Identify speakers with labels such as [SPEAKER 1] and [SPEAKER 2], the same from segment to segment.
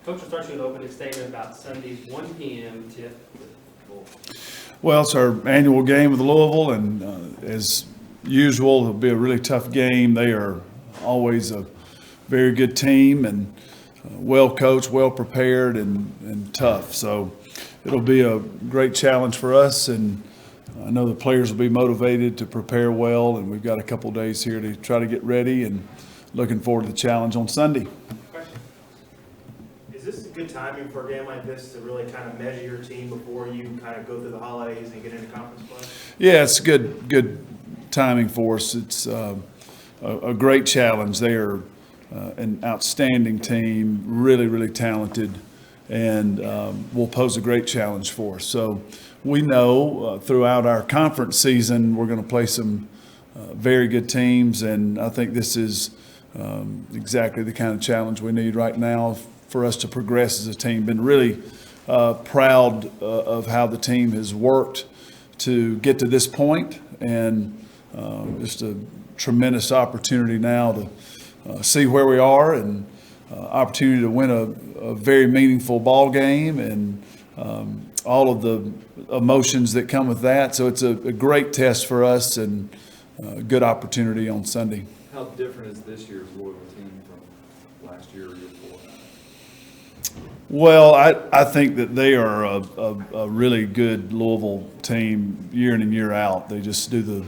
[SPEAKER 1] Coach will start you with an opening statement about Sunday's 1 p.m. tip with Louisville.
[SPEAKER 2] Well, it's our annual game with Louisville, and as usual, it'll be a really tough game. They are always a very good team and well coached, well prepared, and tough. So it'll be a great challenge for us, and I know the players will be motivated to prepare well, and we've got a couple of days here to try to get ready, and looking forward to the challenge on Sunday.
[SPEAKER 3] Question. Is this good timing for a game like this to really kind of measure your team before you kind of go through the holidays and get into conference play?
[SPEAKER 2] Yeah, it's good timing for us. It's a great challenge. They are an outstanding team, really talented, and will pose a great challenge for us. So we know throughout our conference season we're going to play some very good teams, and I think this is exactly the kind of challenge we need right now for us to progress as a team. Been really proud of how the team has worked to get to this point, and just a tremendous opportunity now to see where we are, and opportunity to win a very meaningful ball game, and all of the emotions that come with that. So it's a great test for us, and a good opportunity on Sunday.
[SPEAKER 4] How different is this year's Louisville team from last year or year before?
[SPEAKER 2] Well, I think that they are a really good Louisville team year in and year out. They just do the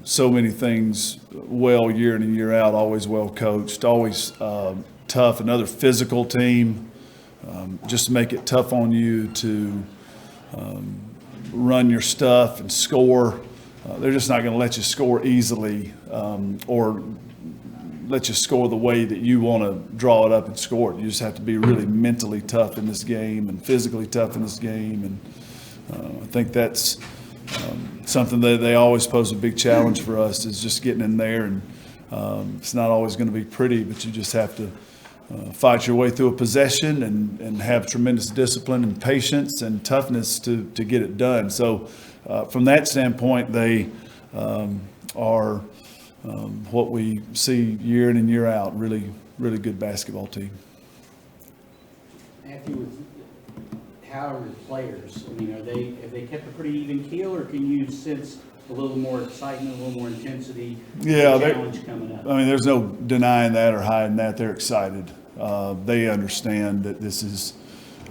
[SPEAKER 2] so many things well year in and year out, always well coached, always tough, another physical team. Just make it tough on you to run your stuff and score. They're just not going to let you score easily or let you score the way that you want to draw it up and score it. You just have to be really mentally tough in this game and physically tough in this game. And I think that's something that they always pose a big challenge for us, is just getting in there. And it's not always going to be pretty, but you just have to fight your way through a possession and have tremendous discipline and patience and toughness to get it done. So from that standpoint, they are what we see year in and year out, really good basketball team.
[SPEAKER 5] Matthew, how are the players? I mean, have they kept a pretty even keel, or can you sense a little more excitement, a little more intensity?
[SPEAKER 2] Yeah,
[SPEAKER 5] challenge coming up.
[SPEAKER 2] I mean, there's no denying that or hiding that. They're excited. They understand that this is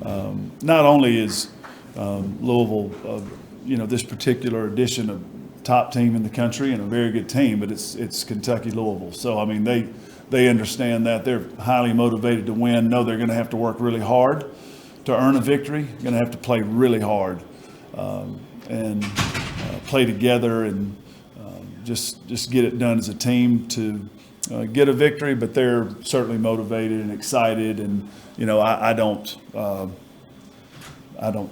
[SPEAKER 2] not only is Louisville, this particular edition of top team in the country and a very good team, but it's Kentucky Louisville. So I mean, they understand that. They're highly motivated to win. Know they're going to have to work really hard to earn a victory. Going to have to play really hard and play together and just get it done as a team to get a victory. But they're certainly motivated and excited, and I don't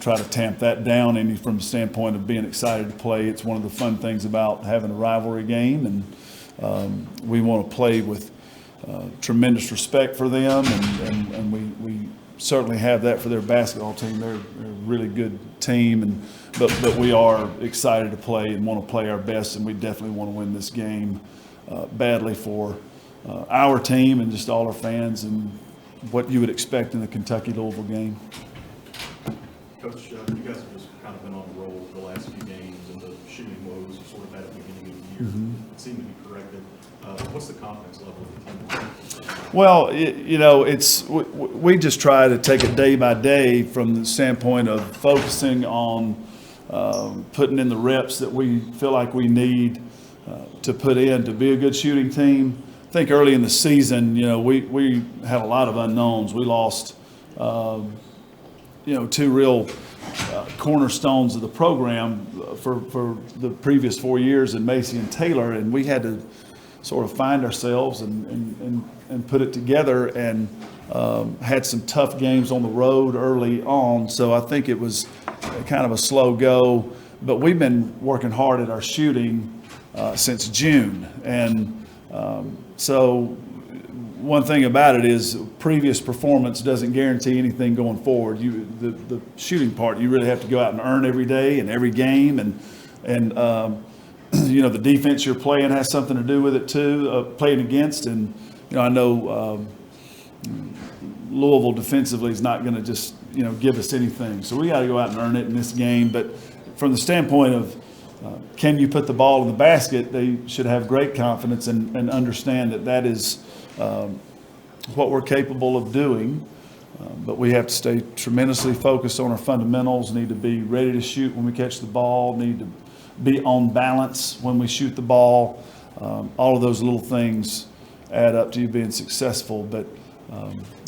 [SPEAKER 2] try to tamp that down any from the standpoint of being excited to play. It's one of the fun things about having a rivalry game, and we want to play with tremendous respect for them, and we certainly have that for their basketball team. They're a really good team, but we are excited to play and want to play our best, and we definitely want to win this game badly for our team and just all our fans, and what you would expect in a Kentucky-Louisville game.
[SPEAKER 6] Coach, you guys have just kind of been on the roll the last few games, and the shooting woes are sort of at the beginning of the year.
[SPEAKER 2] Mm-hmm.
[SPEAKER 6] Seem to be corrected. What's the confidence level of the team?
[SPEAKER 2] Well, it's we just try to take it day by day from the standpoint of focusing on putting in the reps that we feel like we need to put in to be a good shooting team. I think early in the season, we had a lot of unknowns. We lost, two real cornerstones of the program for the previous 4 years in Macy and Taylor, and we had to sort of find ourselves and put it together, and had some tough games on the road early on. So I think it was kind of a slow go, but we've been working hard at our shooting since June. And so one thing about it is previous performance doesn't guarantee anything going forward. The shooting part, you really have to go out and earn every day and every game, and the defense you're playing has something to do with it too, playing against. And I know Louisville defensively is not going to just, give us anything. So we got to go out and earn it in this game. But from the standpoint of can you put the ball in the basket, they should have great confidence and understand that is what we're capable of doing. But we have to stay tremendously focused on our fundamentals, need to be ready to shoot when we catch the ball, need to be on balance when we shoot the ball. All of those little things add up to you being successful. But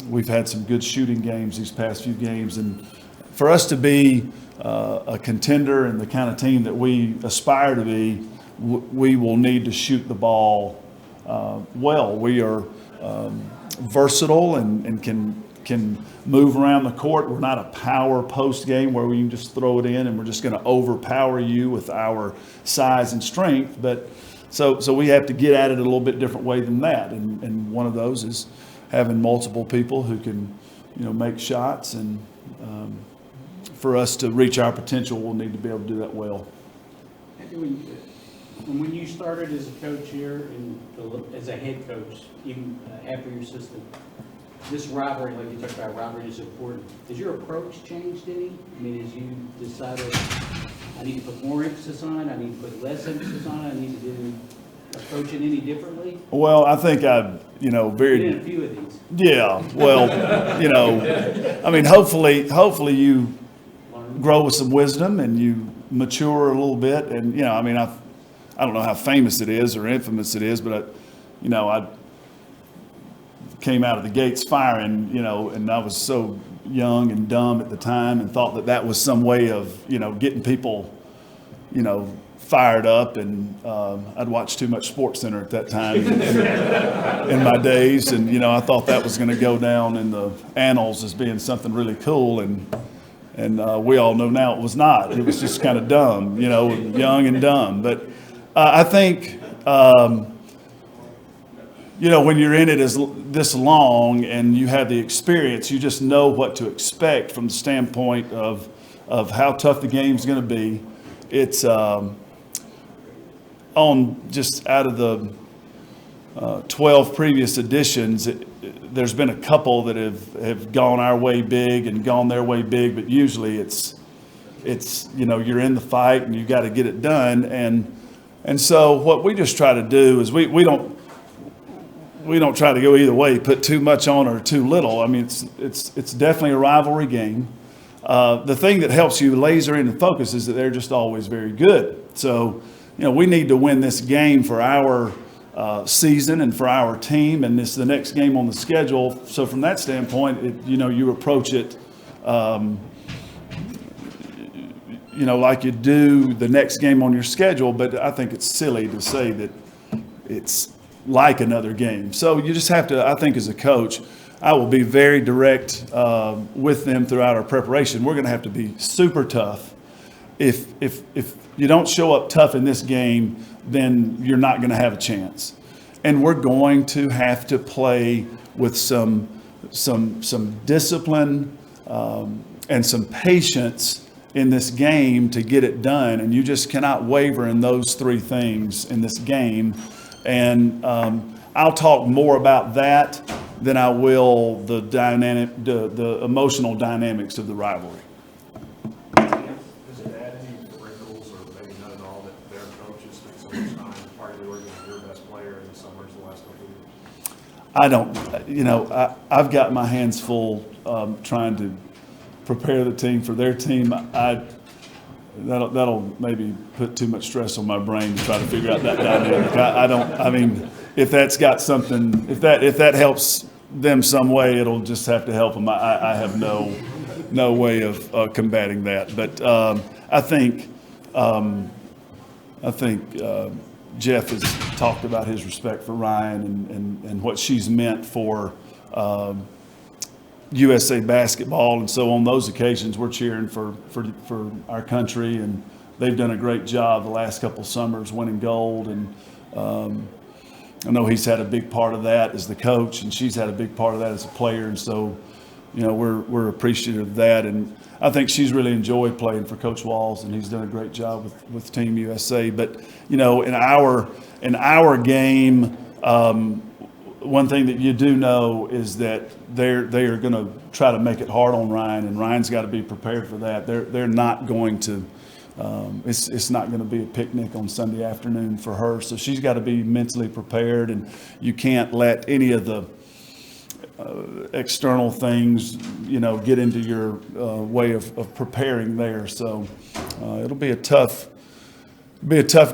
[SPEAKER 2] we've had some good shooting games these past few games. And for us to be a contender and the kind of team that we aspire to be, we will need to shoot the ball well. We are versatile and can move around the court. We're not a power post game where we can just throw it in and we're just going to overpower you with our size and strength. But so we have to get at it a little bit different way than that. And one of those is having multiple people who can, make shots. And for us to reach our potential, we'll need to be able to do that well.
[SPEAKER 5] When you started as a coach here and as a head coach, even after your assistant, this rivalry, like you talked about, rivalry is important. Has your approach changed any? I mean, as you decided, I need to put more emphasis on it, I need to put less emphasis on it, I need to approach it any differently?
[SPEAKER 2] Well, I think I've, very...
[SPEAKER 5] You did a few of these.
[SPEAKER 2] Yeah, well, I mean, hopefully you grow with some wisdom and you mature a little bit. And, I mean, I don't know how famous it is or infamous it is, but, I came out of the gates firing, and I was so young and dumb at the time and thought that was some way of, getting people, fired up. And I'd watched too much SportsCenter at that time in my days. And, I thought that was going to go down in the annals as being something really cool. And we all know now it was not. It was just kind of dumb, young and dumb. But I think, when you're in it this long and you have the experience, you just know what to expect from the standpoint of how tough the game's going to be. It's on just out of the 12 previous editions, there's been a couple that have gone our way big and gone their way big, but usually it's you're in the fight and you got to get it done. And so what we just try to do is we don't try to go either way, put too much on or too little. I mean, it's definitely a rivalry game. The thing that helps you laser in and focus is that they're just always very good. So, we need to win this game for our season and for our team, and this is the next game on the schedule. So from that standpoint, you approach it, like you do the next game on your schedule. But I think it's silly to say that it's like another game. So you just have to, I think as a coach, I will be very direct with them throughout our preparation. We're going to have to be super tough. If you don't show up tough in this game, then you're not going to have a chance. And we're going to have to play with some discipline and some patience in this game to get it done. And you just cannot waver in those three things in this game. And I'll talk more about that than I will the emotional dynamics of the rivalry.
[SPEAKER 6] Does it add any wrinkles, or maybe none at all, that their coaches spend so much time partly working with your best player in the summers the last couple of years?
[SPEAKER 2] I've got my hands full trying to prepare the team for their team. That'll maybe put too much stress on my brain to try to figure out that dynamic. If that's got something, if that helps them some way, it'll just have to help them. I have no way of combating that. But I think Jeff has talked about his respect for Ryan and what she's meant for USA basketball. And so on those occasions, we're cheering for our country, and they've done a great job the last couple summers winning gold. And I know he's had a big part of that as the coach, and she's had a big part of that as a player. And so, we're appreciative of that. And I think she's really enjoyed playing for Coach Walls, and he's done a great job with Team USA. But, in our game, one thing that you do know is that they are going to try to make it hard on Ryan, and Ryan's got to be prepared for that. They're not going to. It's not going to be a picnic on Sunday afternoon for her, so she's got to be mentally prepared, and you can't let any of the external things, get into your way of preparing there. So it'll be a tough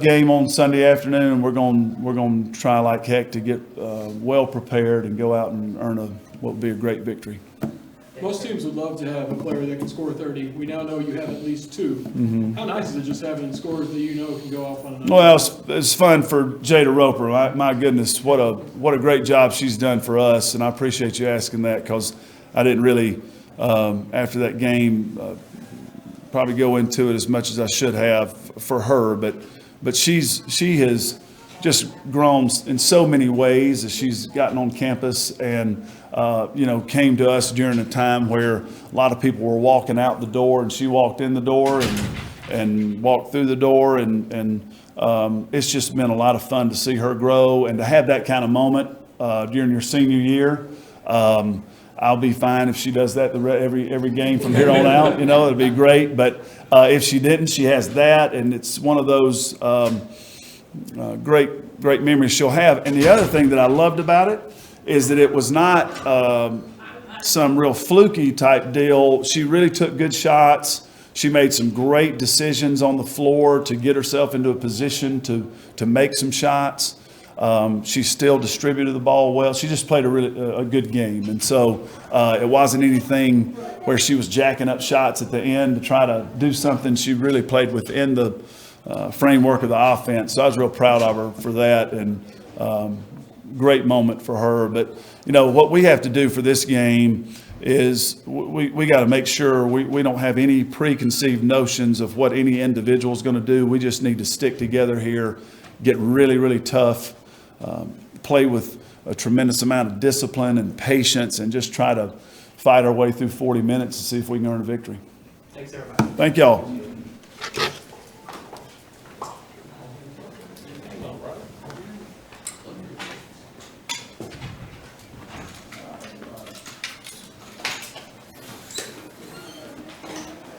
[SPEAKER 2] game on Sunday afternoon, and we're going to try like heck to get well prepared and go out and earn what would be a great victory.
[SPEAKER 7] Most teams would love to have a player that can score 30. We now know you have at least two. How nice is it just having scores that can go off on another?
[SPEAKER 2] Well, it's fun for Jada Roper. My goodness, what a great job she's done for us, and I appreciate you asking that, because I didn't really, after that game, probably go into it as much as I should have for her. But she has just grown in so many ways as she's gotten on campus, and came to us during a time where a lot of people were walking out the door, and she walked in the door and walked through the door, and it's just been a lot of fun to see her grow and to have that kind of moment during your senior year. I'll be fine if she does that every game from here on out. It'd be great. But if she didn't, she has that, and it's one of those great memories she'll have. And the other thing that I loved about it is that it was not some real fluky type deal. She really took good shots. She made some great decisions on the floor to get herself into a position to make some shots. She still distributed the ball well. She just played a good game. And so it wasn't anything where she was jacking up shots at the end to try to do something. She really played within the framework of the offense. So I was real proud of her for that, and great moment for her. But, what we have to do for this game is we got to make sure we don't have any preconceived notions of what any individual is going to do. We just need to stick together here, get really, really tough, play with a tremendous amount of discipline and patience, and just try to fight our way through 40 minutes to see if we can earn a victory.
[SPEAKER 1] Thanks, everybody.
[SPEAKER 2] Thank y'all.